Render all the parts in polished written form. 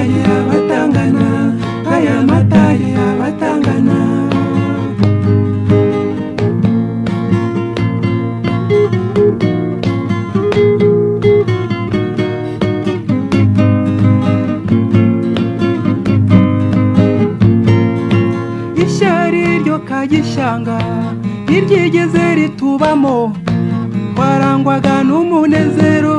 mataye abatangana, aya mataye abatangana. Ishyari ryo kagishanga ntiryigeze ritubamo, twarangwaga n'umunezero,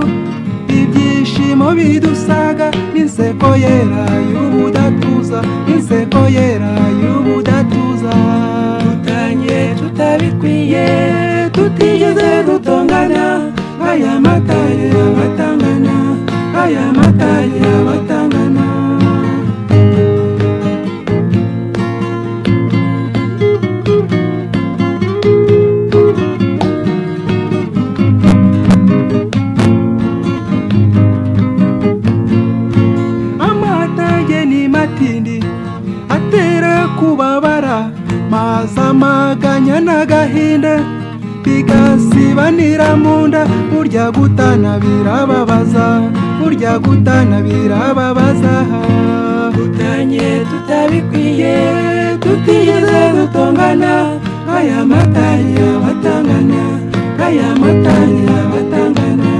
ibyishimo bidusaga, n'inseko yera y'ubudatuza, n'inseko yera y'ubudatuza. Tutanye tutabikwiye, tutigeze dutongana, aya mataye abatangana, aya mataye abatangana. Atera kubabara, maze amaganya n'agahinda bigasibanira mu nda. Burya gutana birababaza, burya gutana birababaza. Dutanye tutabikwiye, tutigeze dutongana, aya mataye abatangana, aya mataye abatangana.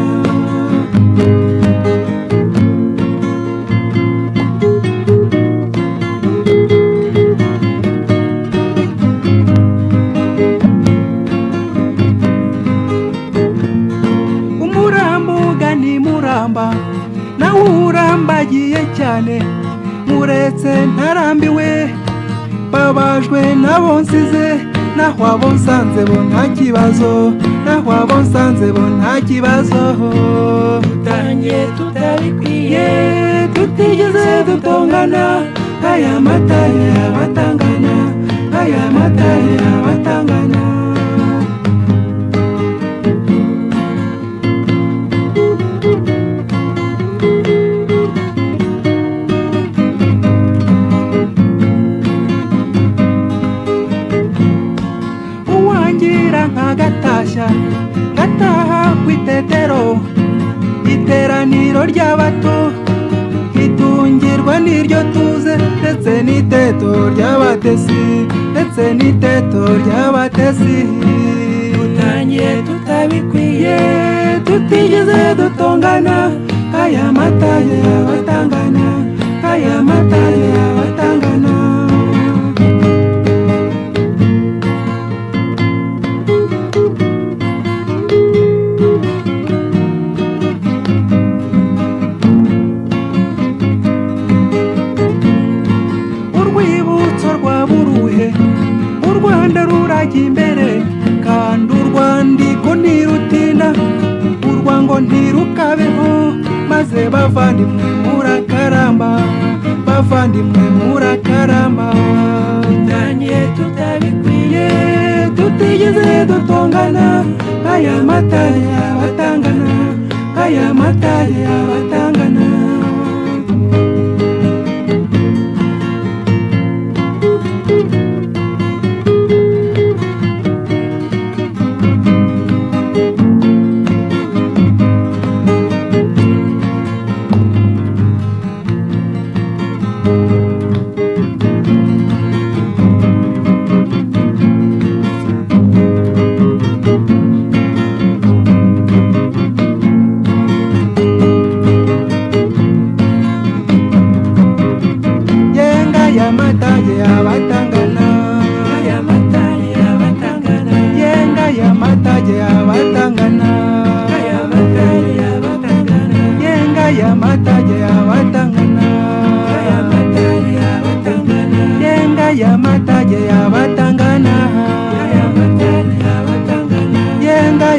Nawe urambagiye cyane, muretse ntarambiwe, babajwe nabo nsize, naho abo nsanze bo nta kibazo, naho abo nsanze bo nta kibazo. Tutanye tutabikwiye, tutigeze dutongana, aya mataye abatangana, aya mataye abatangana. Nkagatashya ngataha kw'itetero, iteraniro ry'abato hitungirwa n'iryo tuze, ndetse n'iteto ry'abatesi, ndetse n'iteto ry'abatesi. Tutanye tutabikwiye, tutigeze dutongana, aya mataye abatangana, aya mataye abatangana. U Rwanda rurajya imbere, kandi urwandiko ntirutinda, urwango ntirukabeho, maze bavandimwe murakaramba, bavandimwe murakaramba. Tutanye tutabikwiye, tutigeze dutongana, aya mataye abatangana, aya mataye abatangana.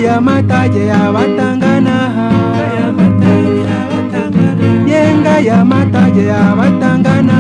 ya mataje abatangana, yenga ya mataje abatangana.